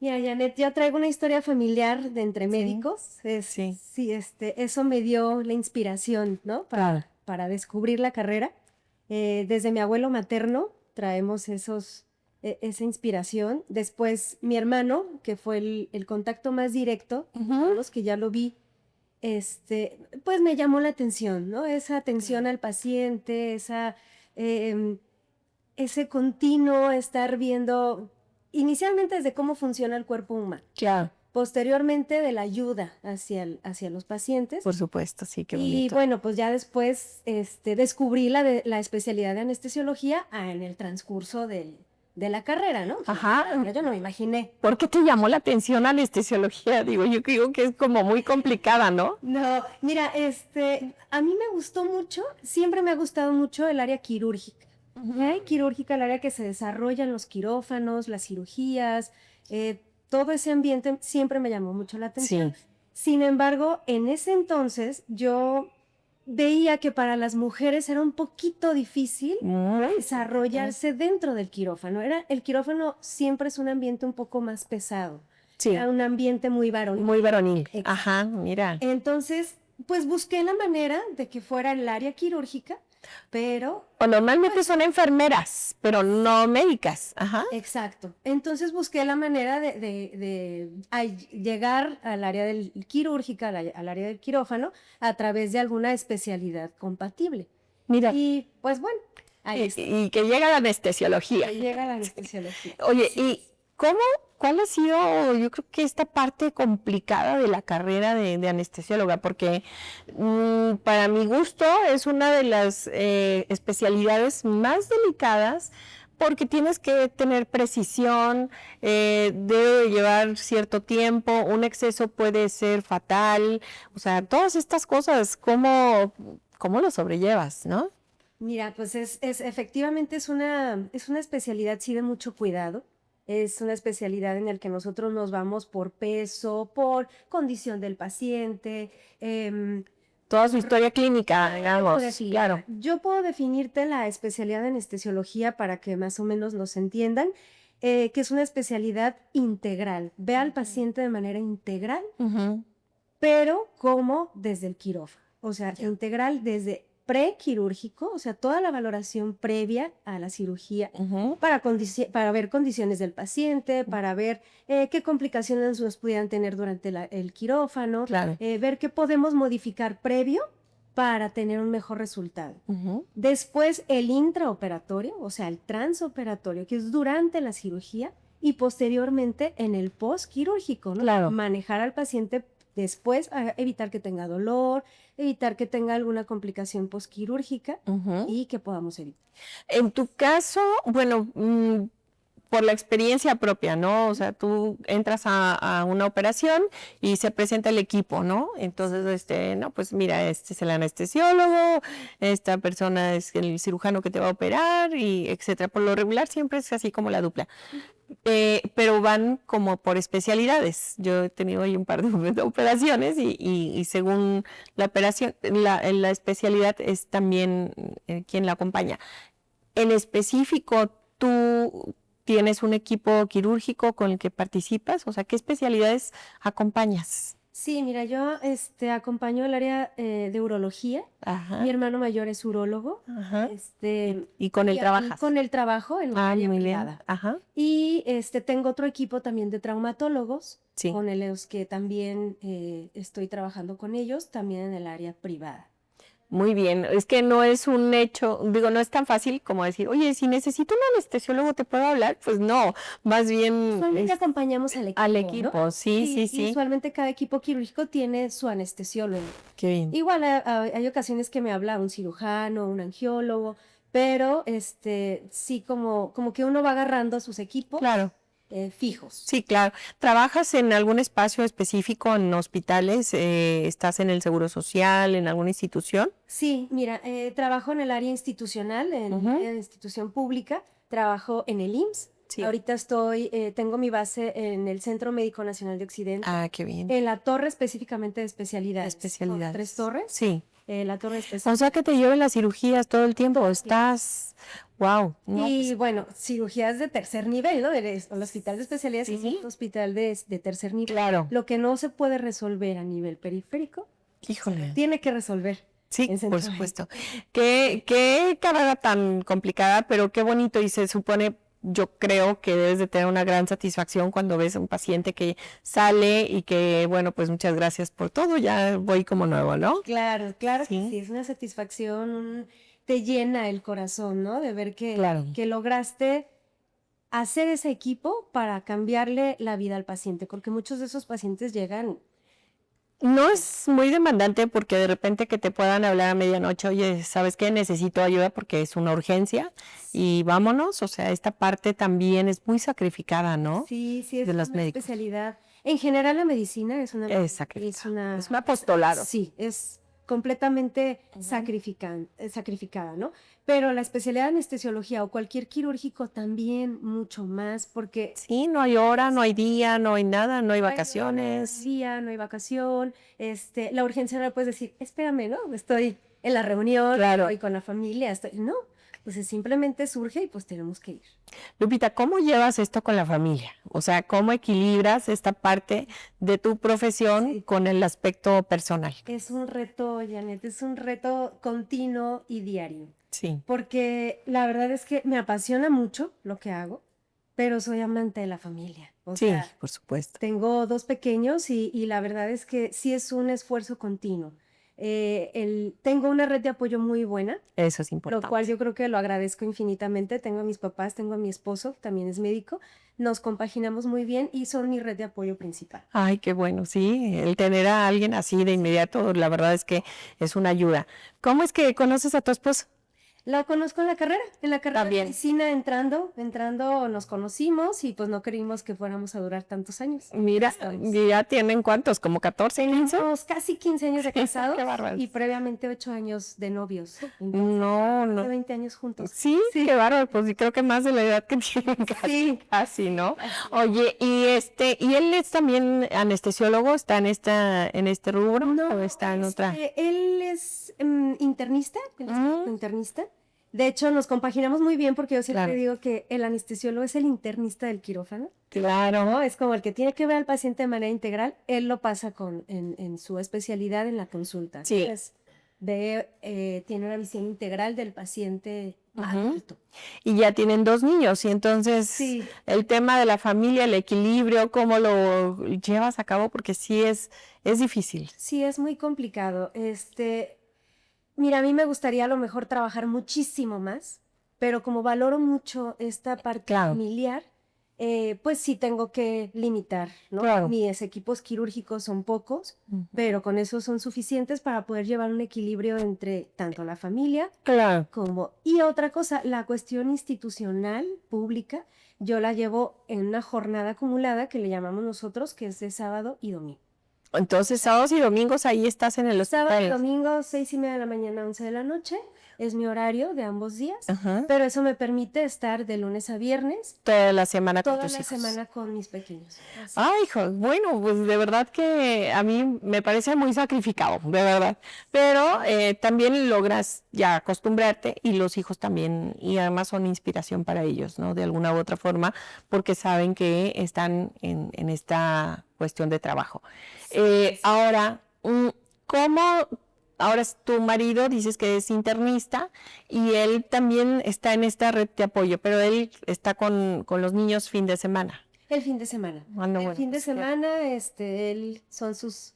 S3: Mira, Janet, yo traigo una historia familiar de entre médicos. Sí, eso me dio la inspiración, ¿no? Para descubrir la carrera. Desde mi abuelo materno traemos esa inspiración. Después mi hermano, que fue el contacto más directo, los que ya lo vi, pues me llamó la atención, ¿no? Esa atención al paciente, ese continuo estar viendo inicialmente desde cómo funciona el cuerpo humano.
S1: Claro.
S3: Posteriormente de la ayuda hacia los pacientes.
S1: Por supuesto, sí, qué bonito.
S3: Y bueno, pues ya después descubrí la especialidad de anestesiología en el transcurso de la carrera, ¿no?
S1: Ajá.
S3: Yo no me imaginé.
S1: ¿Por qué te llamó la atención la anestesiología? Digo, yo creo que es como muy complicada, ¿no?
S3: No, mira, a mí me gustó mucho, siempre me ha gustado mucho el área quirúrgica. Quirúrgica, el área que se desarrolla en los quirófanos, las cirugías, todo ese ambiente siempre me llamó mucho la atención. Sí. Sin embargo, en ese entonces yo veía que para las mujeres era un poquito difícil desarrollarse dentro del quirófano. El quirófano siempre es un ambiente un poco más pesado. Sí. Era un ambiente muy varonil.
S1: Muy varonil. Exacto. Ajá, mira.
S3: Entonces, pues busqué la manera de que fuera el área quirúrgica, pero...
S1: O normalmente pues, son enfermeras, pero no médicas. Ajá.
S3: Exacto. Entonces busqué la manera de llegar al área quirúrgica, al área del quirófano, a través de alguna especialidad compatible.
S1: Mira.
S3: Y pues bueno, ahí está.
S1: Y que llega la anestesiología.
S3: Que llega la anestesiología.
S1: Oye, sí. ¿Y cuál ha sido, yo creo que esta parte complicada de la carrera de anestesióloga? Porque para mi gusto es una de las especialidades más delicadas porque tienes que tener precisión, debe llevar cierto tiempo, un exceso puede ser fatal, o sea, todas estas cosas, ¿cómo lo sobrellevas, no?
S3: Mira, pues efectivamente es una especialidad sí de mucho cuidado. Es una especialidad en la que nosotros nos vamos por peso, por condición del paciente.
S1: Toda su historia clínica, digamos, claro.
S3: Yo puedo definirte la especialidad de anestesiología para que más o menos nos entiendan, que es una especialidad integral. Ve al paciente de manera integral, pero como desde el quirófano. O sea, integral desde prequirúrgico, o sea, toda la valoración previa a la cirugía para ver condiciones del paciente, para ver qué complicaciones nos pudieran tener durante el quirófano, ver qué podemos modificar previo para tener un mejor resultado. Después el intraoperatorio, o sea, el transoperatorio, que es durante la cirugía, y posteriormente en el postquirúrgico, ¿no? Manejar al paciente después, evitar que tenga dolor, evitar que tenga alguna complicación postquirúrgica y que podamos evitar.
S1: En tu caso, bueno, por la experiencia propia, ¿no? O sea, tú entras a una operación y se presenta el equipo, ¿no? Entonces, no, pues mira, este es el anestesiólogo, esta persona es el cirujano que te va a operar y etcétera. Por lo regular siempre es así como la dupla. Pero van como por especialidades. Yo he tenido ahí un par de operaciones y según la operación, la especialidad es también quien la acompaña. En específico, ¿tú tienes un equipo quirúrgico con el que participas? O sea, ¿qué especialidades acompañas?
S3: Sí, mira, yo acompaño el área de urología. Mi hermano mayor es urólogo.
S1: ¿Y con él trabajas?
S3: Con él trabajo en la área privada. Y tengo otro equipo también de traumatólogos, con los que también estoy trabajando con ellos, también en el área privada.
S1: Muy bien, es que no es un hecho, digo, no es tan fácil como decir, oye, si necesito un anestesiólogo, ¿te puedo hablar? Pues no, más bien...
S3: Usualmente acompañamos al equipo,
S1: al equipo, ¿no? Sí.
S3: Usualmente cada equipo quirúrgico tiene su anestesiólogo.
S1: Qué bien.
S3: Igual hay ocasiones que me habla un cirujano, un angiólogo, pero sí como que uno va agarrando sus equipos.
S1: Claro.
S3: Fijos.
S1: Sí, claro. ¿Trabajas en algún espacio específico, en hospitales? ¿Estás en el Seguro Social, en alguna institución?
S3: Sí, mira, trabajo en el área institucional, en la institución pública, trabajo en el IMSS. Sí. Ahorita tengo mi base en el Centro Médico Nacional de Occidente.
S1: Ah, qué bien.
S3: En la torre específicamente de especialidades.
S1: Especialidades.
S3: 3 torres.
S1: Sí.
S3: La torre especial.
S1: O sea que te lleven las cirugías todo el tiempo, estás... Wow.
S3: No, y bueno, cirugías de tercer nivel, ¿no? El hospital de especialidades es un hospital de tercer nivel.
S1: Claro.
S3: Lo que no se puede resolver a nivel periférico,
S1: híjole,
S3: tiene que resolver.
S1: Sí, por supuesto. Qué carrera tan complicada, pero qué bonito, y se supone, yo creo que debes de tener una gran satisfacción cuando ves a un paciente que sale y que, bueno, pues muchas gracias por todo, ya voy como nuevo, ¿no?
S3: Claro, claro que sí, es una satisfacción, te llena el corazón, ¿no? De ver que lograste hacer ese equipo para cambiarle la vida al paciente, porque muchos de esos pacientes llegan...
S1: No es muy demandante porque de repente que te puedan hablar a medianoche, oye, ¿sabes qué? Necesito ayuda porque es una urgencia y vámonos. O sea, esta parte también es muy sacrificada, ¿no?
S3: Sí, es una especialidad. En general la medicina es una
S1: es un apostolado.
S3: Sí, es completamente sacrificada, ¿no? Pero la especialidad de anestesiología o cualquier quirúrgico también mucho más, porque...
S1: Sí, no hay hora, no hay día, no hay nada, no hay vacaciones.
S3: No hay día, no hay vacación, la urgencia no le puedes decir, espérame, ¿no? Estoy en la reunión, estoy con la familia, no, pues simplemente surge y pues tenemos que ir.
S1: Lupita, ¿cómo llevas esto con la familia? O sea, ¿cómo equilibras esta parte de tu profesión con el aspecto personal?
S3: Es un reto, Janet, es un reto continuo y diario.
S1: Sí.
S3: Porque la verdad es que me apasiona mucho lo que hago, pero soy amante de la familia. O sea,
S1: por supuesto.
S3: Tengo 2 pequeños y la verdad es que sí es un esfuerzo continuo. Tengo una red de apoyo muy buena.
S1: Eso es importante.
S3: Lo cual yo creo que lo agradezco infinitamente. Tengo a mis papás, tengo a mi esposo, también es médico. Nos compaginamos muy bien y son mi red de apoyo principal.
S1: Ay, qué bueno, sí. El tener a alguien así de inmediato, la verdad es que es una ayuda. ¿Cómo es que conoces a tu esposo?
S3: La conozco en la carrera
S1: También.
S3: de medicina entrando nos conocimos y pues no creímos que fuéramos a durar tantos años.
S1: Mira, ¿ya tienen cuántos? ¿Como 14 años?
S3: Tenemos casi 15 años de casados
S1: Qué bárbaro.
S3: y previamente 8 años de novios.
S1: No.
S3: De 20 años juntos.
S1: Sí, qué bárbaro, pues sí, creo que más de la edad que tienen casi, ¿no? Oye, y él es también anestesiólogo, ¿está en este rubro o está en otra?
S3: Él es internista, internista. De hecho, nos compaginamos muy bien porque yo siempre digo que el anestesiólogo es el internista del quirófano.
S1: Claro.
S3: ¿No? Es como el que tiene que ver al paciente de manera integral. Él lo pasa en su especialidad en la consulta.
S1: Sí.
S3: Entonces, tiene una visión integral del paciente adulto.
S1: Y ya tienen 2 niños, y entonces el tema de la familia, el equilibrio, ¿cómo lo llevas a cabo? Porque sí es difícil.
S3: Sí, es muy complicado. Mira, a mí me gustaría a lo mejor trabajar muchísimo más, pero como valoro mucho esta parte familiar, pues sí tengo que limitar, ¿no?
S1: Claro.
S3: Mis equipos quirúrgicos son pocos, pero con eso son suficientes para poder llevar un equilibrio entre tanto la familia como... Y otra cosa, la cuestión institucional, pública, yo la llevo en una jornada acumulada que le llamamos nosotros, que es de sábado y domingo.
S1: Entonces, sábados y domingos ahí estás en el hospital.
S3: Sábado y domingo, 6:30 de la mañana, 11 de la noche. Es mi horario de ambos días, pero eso me permite estar de lunes a viernes.
S1: Toda la semana con tus
S3: hijos. Toda la semana con mis pequeños.
S1: Así. Ay, hijo, bueno, pues de verdad que a mí me parece muy sacrificado, de verdad. Pero también logras ya acostumbrarte y los hijos también, y además son inspiración para ellos, ¿no? De alguna u otra forma, porque saben que están en esta cuestión de trabajo. Ahora, ¿cómo...? Ahora tu marido dices que es internista y él también está en esta red de apoyo, pero él está con los niños fin de semana.
S3: El fin de semana.
S1: El
S3: fin de semana, él son sus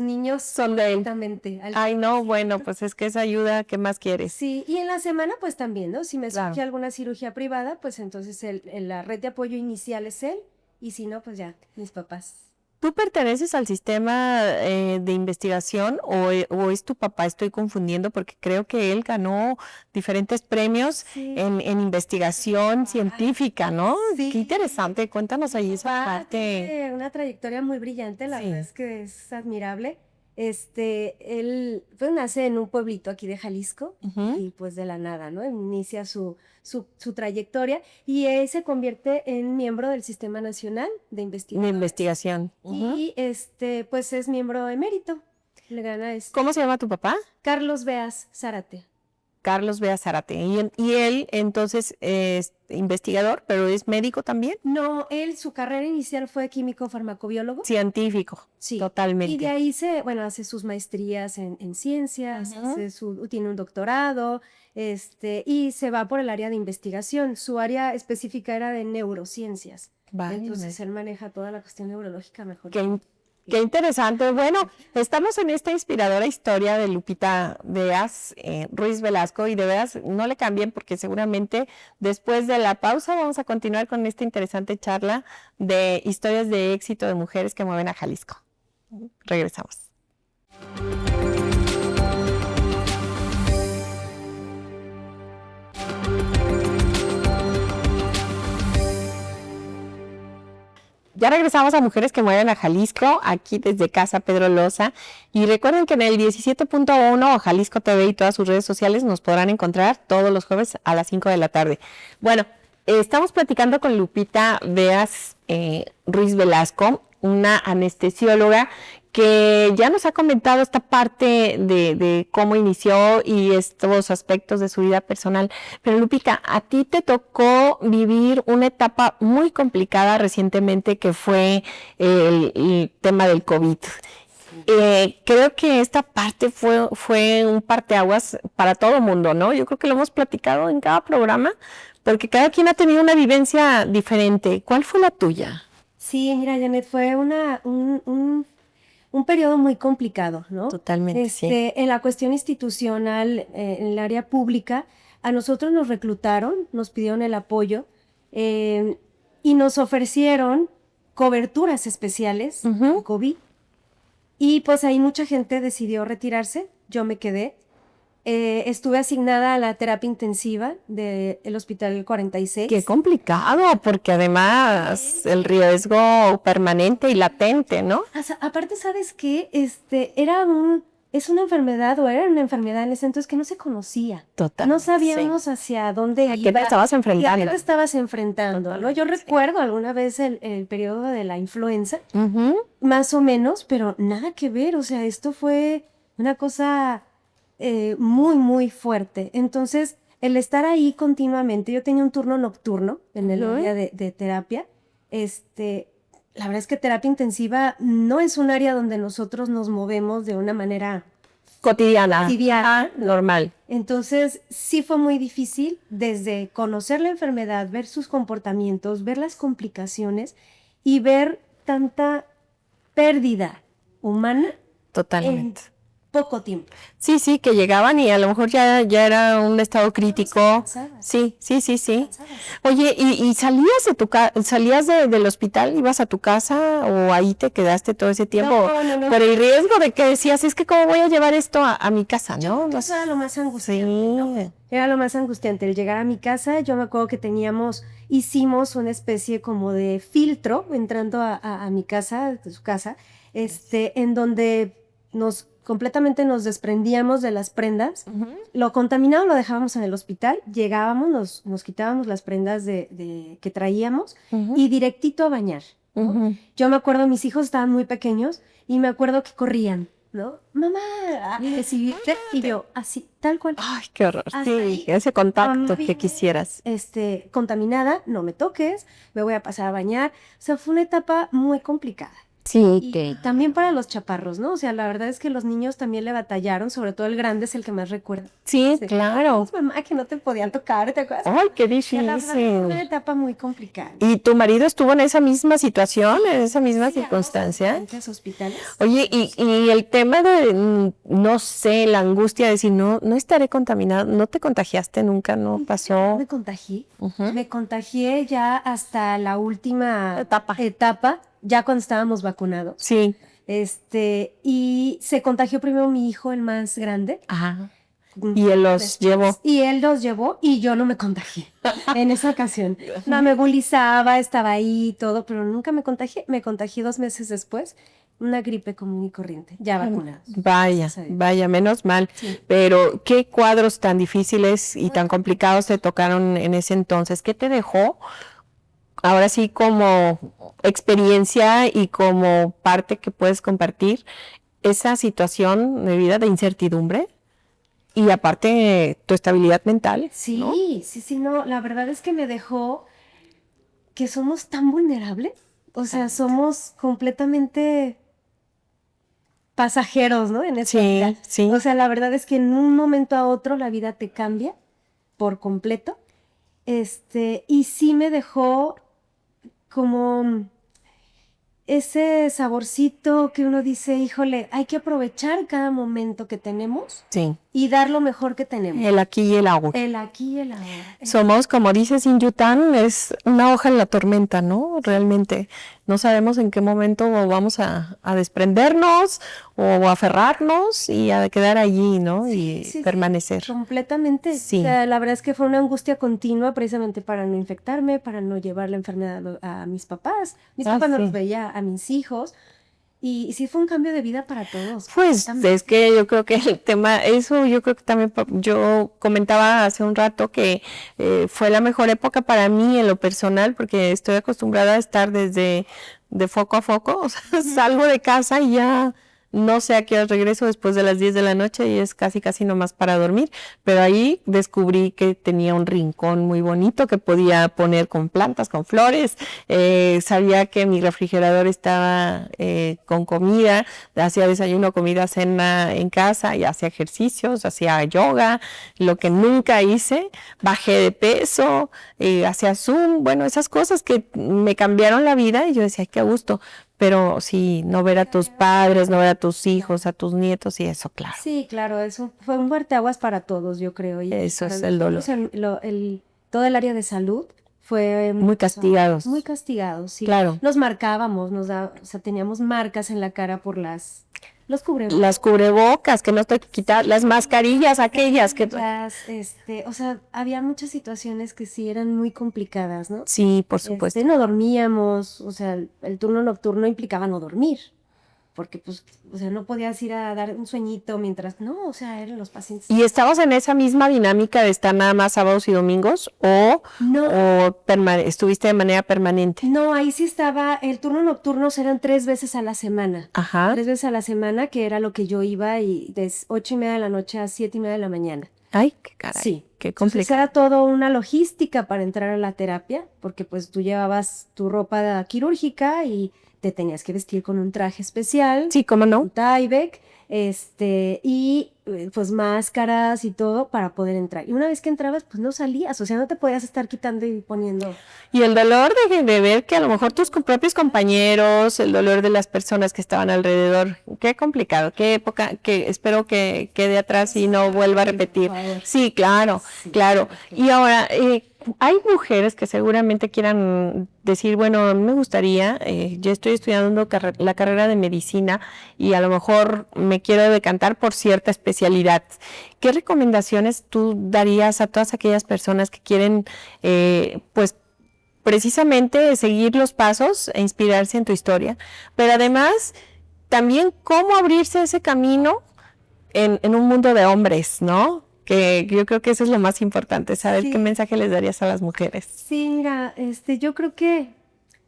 S3: niños.
S1: Son de él.
S3: Exactamente.
S1: Ay, no, bueno, pues es que esa ayuda, ¿qué más quieres?
S3: Sí, y en la semana pues también, ¿no? Si me surge alguna cirugía privada, pues entonces la red de apoyo inicial es él, y si no, pues ya, mis papás.
S1: ¿Tú perteneces al sistema de investigación o es tu papá? Estoy confundiendo porque creo que él ganó diferentes premios en investigación científica, ¿no? Sí. Qué interesante, cuéntanos ahí esa parte.
S3: Una trayectoria muy brillante, la verdad es que es admirable. Él pues nace en un pueblito aquí de Jalisco y pues de la nada, ¿no? Inicia su trayectoria y se convierte en miembro del Sistema Nacional de Investigación. Y pues es miembro emérito. Le gana
S1: ¿Cómo se llama tu papá?
S3: Carlos Beas Zárate.
S1: Carlos Beas Zárate. ¿Y él entonces es investigador, pero es médico también?
S3: No, su carrera inicial fue químico farmacobiólogo.
S1: Científico, sí, totalmente.
S3: Y de ahí hace sus maestrías en ciencias, tiene un doctorado, y se va por el área de investigación. Su área específica era de neurociencias. Entonces él maneja toda la cuestión neurológica mejor.
S1: Qué interesante. Bueno, estamos en esta inspiradora historia de Lupita Beas Ruiz Velasco, y de veras no le cambien porque seguramente después de la pausa vamos a continuar con esta interesante charla de historias de éxito de mujeres que mueven a Jalisco. Regresamos. Ya regresamos a Mujeres que Mueven a Jalisco, aquí desde Casa Pedro Loza. Y recuerden que en el 17.1 o Jalisco TV y todas sus redes sociales nos podrán encontrar todos los jueves a las 5 de la tarde. Bueno, estamos platicando con Lupita Beas Ruiz Velasco, una anestesióloga que ya nos ha comentado esta parte de cómo inició y estos aspectos de su vida personal. Pero Lupita, a ti te tocó vivir una etapa muy complicada recientemente, que fue el tema del COVID. Creo que esta parte fue un parteaguas para todo el mundo, ¿no? Yo creo que lo hemos platicado en cada programa, porque cada quien ha tenido una vivencia diferente. ¿Cuál fue la tuya?
S3: Sí, mira, Janet, fue un periodo muy complicado, ¿no?
S1: Totalmente, sí.
S3: En la cuestión institucional, en el área pública, a nosotros nos reclutaron, nos pidieron el apoyo y nos ofrecieron coberturas especiales en COVID. Y pues ahí mucha gente decidió retirarse, yo me quedé. estuve asignada a la terapia intensiva del Hospital 46.
S1: Qué complicado, porque además el riesgo permanente y latente, ¿no?
S3: O sea, aparte, ¿sabes qué? Es una enfermedad, o era una enfermedad en ese entonces que no se conocía.
S1: Total.
S3: No sabíamos hacia dónde
S1: ¿A qué te estabas enfrentando?
S3: ¿A qué te estabas enfrentando? ¿No? Yo recuerdo alguna vez el periodo de la influenza, más o menos, pero nada que ver. O sea, esto fue una cosa muy, muy fuerte. Entonces, el estar ahí continuamente, yo tenía un turno nocturno en el área de terapia. La verdad es que terapia intensiva no es un área donde nosotros nos movemos de una manera
S1: cotidiana, normal.
S3: Entonces, sí fue muy difícil desde conocer la enfermedad, ver sus comportamientos, ver las complicaciones y ver tanta pérdida humana.
S1: Totalmente.
S3: Poco tiempo.
S1: Sí, sí, que llegaban y a lo mejor ya era un estado crítico. Sí. Oye, ¿y salías del hospital, ibas a tu casa o ahí te quedaste todo ese tiempo?
S3: No.
S1: Por el riesgo de que decías, es que cómo voy a llevar esto a mi casa, ¿no?
S3: Eso era lo más angustiante.
S1: Sí.
S3: ¿No? Era lo más angustiante, el llegar a mi casa. Yo me acuerdo que hicimos una especie como de filtro entrando a mi casa, de su casa, en donde completamente nos desprendíamos de las prendas. Lo contaminado lo dejábamos en el hospital, llegábamos, nos quitábamos las prendas que traíamos y directito a bañar, ¿no? Yo me acuerdo, mis hijos estaban muy pequeños y me acuerdo que corrían, ¿no? Mamá, a recibirte, y yo así, tal cual.
S1: Ay, qué horror. Sí, ese contacto que quisieras.
S3: Contaminada, no me toques, me voy a pasar a bañar. O sea, fue una etapa muy complicada.
S1: Sí,
S3: y también para los chaparros, ¿no? O sea, la verdad es que los niños también le batallaron, sobre todo el grande es el que más recuerda.
S1: Sí, claro.
S3: Mamá, que no te podían tocar, ¿te acuerdas?
S1: Ay, qué difícil.
S3: Fue una etapa muy complicada.
S1: ¿Y tu marido estuvo en esa misma situación, en esa misma circunstancia?
S3: En los hospitales.
S1: Oye, y el tema de, no sé, la angustia de decir, no estaré contaminado, ¿no te contagiaste nunca? ¿No pasó?
S3: Me contagié. Me contagié ya hasta la última etapa, ya cuando estábamos vacunados.
S1: Sí.
S3: Y se contagió primero mi hijo, el más grande.
S1: Ajá. Y él los llevó.
S3: Y él los llevó y yo no me contagié en esa ocasión. No, me bulizaba, estaba ahí todo, pero nunca me contagié. Me contagié 2 meses después, una gripe común y corriente, ya vacunados.
S1: Vaya, menos mal. Sí. Pero, ¿qué cuadros tan difíciles y tan complicados te tocaron en ese entonces? ¿Qué te dejó? Ahora sí, como experiencia y como parte que puedes compartir, esa situación de vida de incertidumbre y aparte tu estabilidad mental.
S3: Sí,
S1: ¿no?
S3: sí, no, la verdad es que me dejó que somos tan vulnerables, o sea, somos completamente pasajeros, ¿no? En esta vida.
S1: Sí.
S3: O sea, la verdad es que en un momento a otro la vida te cambia por completo, y sí me dejó como ese saborcito que uno dice, híjole, hay que aprovechar cada momento que tenemos y dar lo mejor que tenemos.
S1: El aquí y el ahora.
S3: El aquí y el ahora.
S1: Somos, como dices in Yután, es una hoja en la tormenta, ¿no? Realmente no sabemos en qué momento vamos a desprendernos o aferrarnos y a quedar allí, ¿no? Y permanecer.
S3: Sí, completamente.
S1: Sí.
S3: O sea, la verdad es que fue una angustia continua precisamente para no infectarme, para no llevar la enfermedad a mis papás. Mis papás no los veía a mis hijos. Y sí fue un cambio de vida para todos.
S1: Pues es que yo creo que el tema, eso yo creo que también yo comentaba hace un rato que fue la mejor época para mí en lo personal porque estoy acostumbrada a estar desde de foco a foco, o sea, salgo de casa y ya no sé a qué hora regreso después de las 10 de la noche y es casi nomás para dormir, pero ahí descubrí que tenía un rincón muy bonito que podía poner con plantas, con flores, sabía que mi refrigerador estaba con comida, hacía desayuno, comida, cena en casa y hacía ejercicios, hacía yoga, lo que nunca hice, bajé de peso, hacía Zoom, bueno, esas cosas que me cambiaron la vida y yo decía, qué gusto. Pero sí, no ver a tus padres, no ver a tus hijos, a tus nietos y eso, claro.
S3: Sí, claro, eso fue un parteaguas para todos, yo creo. Y
S1: eso es el dolor.
S3: Todo el área de salud fue
S1: muy castigados.
S3: Muy castigados, sí.
S1: Claro.
S3: Nos marcábamos, o sea, teníamos marcas en la cara por las Los cubrebocas.
S1: Las cubrebocas, que no estoy quitando, las mascarillas aquellas que...
S3: O sea, había muchas situaciones que sí eran muy complicadas, ¿no?
S1: Sí, por supuesto.
S3: No dormíamos, o sea, el turno nocturno implicaba no dormir, porque pues, o sea, no podías ir a dar un sueñito mientras, no, o sea, eran los pacientes.
S1: ¿Y estabas en esa misma dinámica de estar nada más sábados y domingos
S3: no,
S1: o estuviste de manera permanente?
S3: No, ahí sí estaba, el turno nocturno eran 3 veces a la semana.
S1: Ajá.
S3: 3 veces a la semana, que era lo que yo iba y de 8:30 de la noche a 7:30 de la mañana.
S1: Ay, qué caray.
S3: Sí.
S1: Qué
S3: Entonces
S1: complicado.
S3: era todo una logística para entrar a la terapia, porque pues tú llevabas tu ropa quirúrgica y te tenías que vestir con un traje especial.
S1: Sí, ¿cómo no?
S3: Un Tyvek, y pues máscaras y todo para poder entrar. Y una vez que entrabas, pues no salías, o sea, no te podías estar quitando y poniendo.
S1: Y el dolor de ver que a lo mejor tus propios compañeros, el dolor de las personas que estaban alrededor, qué complicado, qué época, que espero que quede atrás y no vuelva a repetir. Sí, claro,
S3: Sí,
S1: claro. Y ahora, hay mujeres que seguramente quieran decir, bueno, a mí me gustaría, yo estoy estudiando la carrera de medicina y a lo mejor me quiero decantar por cierta especialidad. ¿Qué recomendaciones tú darías a todas aquellas personas que quieren, pues, precisamente seguir los pasos e inspirarse en tu historia, pero además también cómo abrirse ese camino en un mundo de hombres, ¿no? Que yo creo que eso es lo más importante, saber
S3: Sí.
S1: qué mensaje les darías a las mujeres.
S3: Sí, mira, yo creo que,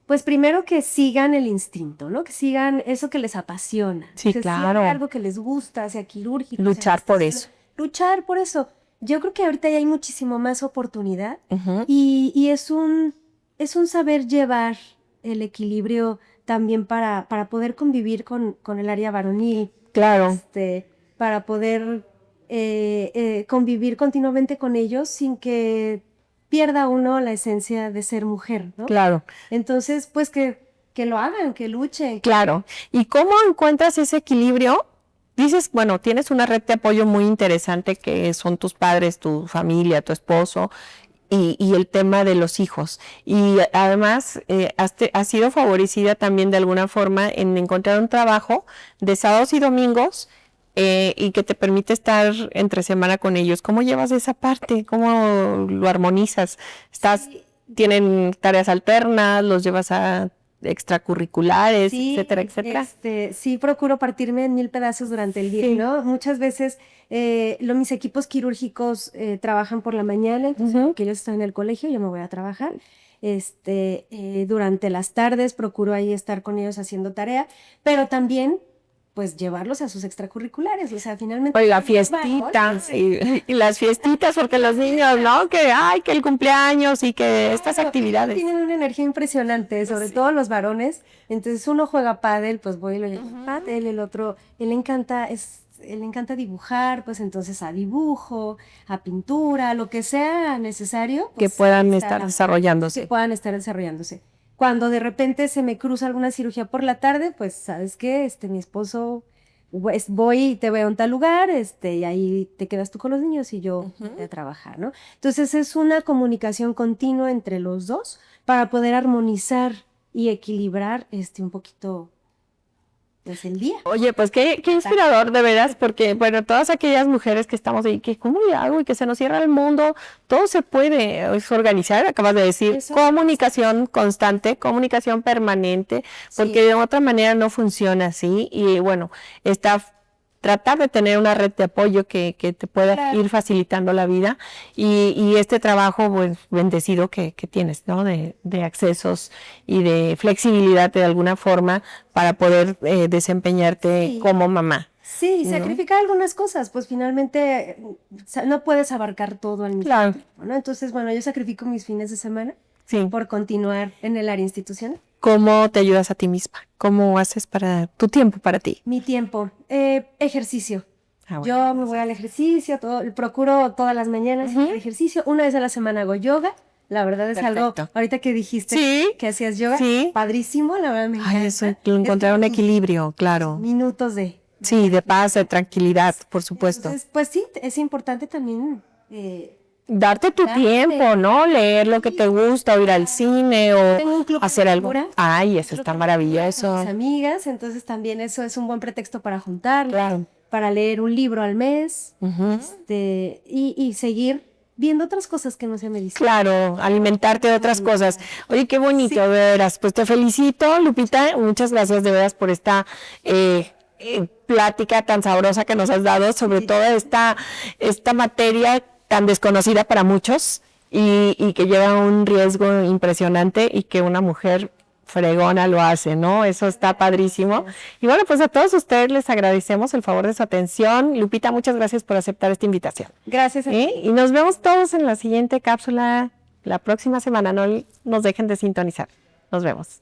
S3: pues primero que sigan el instinto, ¿no? Que sigan eso que les apasiona.
S1: Sí,
S3: que
S1: claro.
S3: Si hay algo que les gusta, sea quirúrgico.
S1: Luchar por eso.
S3: Luchar por eso. Yo creo que ahorita ya hay muchísimo más oportunidad
S1: Uh-huh.
S3: y es un saber llevar el equilibrio también para poder convivir con el área varonil.
S1: Claro.
S3: Para poder convivir continuamente con ellos sin que pierda uno la esencia de ser mujer, ¿no?
S1: Claro.
S3: Entonces, pues que lo hagan, que luchen.
S1: Claro. ¿Y cómo encuentras ese equilibrio? Dices, bueno, tienes una red de apoyo muy interesante que son tus padres, tu familia, tu esposo y el tema de los hijos. Y además has sido favorecida también de alguna forma en encontrar un trabajo de sábados y domingos y que te permite estar entre semana con ellos. ¿Cómo llevas esa parte? ¿Cómo lo armonizas? ¿Tienen tareas alternas? ¿Los llevas a extracurriculares, etcétera, etcétera?
S3: Sí, procuro partirme en 1000 pedazos durante el día,
S1: Sí.
S3: ¿no? Muchas veces mis equipos quirúrgicos trabajan por la mañana, entonces
S1: Uh-huh.
S3: que ellos están en el colegio, yo me voy a trabajar. Durante las tardes procuro ahí estar con ellos haciendo tarea, pero también pues llevarlos a sus extracurriculares, o sea, finalmente...
S1: Oiga, fiestitas y las fiestitas, porque los niños, ¿no? Que el cumpleaños y que estas actividades.
S3: Tienen una energía impresionante, sobre todo los varones. Entonces uno juega pádel, pues voy y lo llevo a pádel, el otro, él le encanta dibujar, pues entonces a dibujo, a pintura, lo que sea necesario. Pues,
S1: que puedan estar desarrollándose.
S3: Que puedan estar desarrollándose. Cuando de repente se me cruza alguna cirugía por la tarde, pues, ¿sabes qué? Mi esposo, pues, voy y te veo en tal lugar, y ahí te quedas tú con los niños y yo voy a trabajar, ¿no? Entonces es una comunicación continua entre los dos para poder armonizar y equilibrar, un poquito, pues, el día.
S1: Oye, pues qué inspirador de veras, porque bueno, todas aquellas mujeres que estamos ahí, que cómo le hago y que se nos cierra el mundo, todo se puede organizar, acabas de decir,
S3: Eso.
S1: comunicación constante, comunicación permanente, porque de otra manera no funciona así y bueno, tratar de tener una red de apoyo que te pueda ir facilitando la vida y este trabajo pues bendecido que tienes, ¿no? De accesos y de flexibilidad de alguna forma para poder desempeñarte como mamá.
S3: Sí,
S1: ¿no?
S3: sacrificar algunas cosas, pues finalmente no puedes abarcar todo al mismo tiempo, ¿no? Entonces, bueno, yo sacrifico mis fines de semana por continuar en el área institucional.
S1: ¿Cómo te ayudas a ti misma? ¿Cómo haces para tu tiempo para ti?
S3: Mi tiempo, ejercicio.
S1: Bueno.
S3: Yo me voy al ejercicio, procuro todas las mañanas hacer ejercicio. Una vez a la semana hago yoga. La verdad es algo, ahorita que dijiste que hacías yoga, padrísimo, la verdad me encanta.
S1: Eso, encontrar un equilibrio, claro.
S3: Minutos de
S1: paz, de tranquilidad, por supuesto.
S3: Entonces, pues sí, es importante también
S1: darte tu tiempo, ¿no? Leer lo que te gusta, o ir al cine,
S3: Tengo un
S1: o
S3: club
S1: hacer
S3: de
S1: algo.
S3: lectura.
S1: Ay, eso está maravilloso.
S3: Con mis amigas, entonces también eso es un buen pretexto para juntarnos,
S1: Claro.
S3: para leer un libro al mes, y seguir viendo otras cosas que no sea medicina.
S1: Claro, alimentarte de otras cosas. Oye, qué bonito,
S3: Sí.
S1: de veras. Pues te felicito, Lupita. Muchas gracias de veras por esta plática tan sabrosa que nos has dado sobre toda esta materia tan desconocida para muchos y que lleva un riesgo impresionante y que una mujer fregona lo hace, ¿no? Eso está padrísimo. Y bueno, pues a todos ustedes les agradecemos el favor de su atención. Lupita, muchas gracias por aceptar esta invitación.
S3: Gracias a ti.
S1: Y nos vemos todos en la siguiente cápsula la próxima semana. No nos dejen de sintonizar. Nos vemos.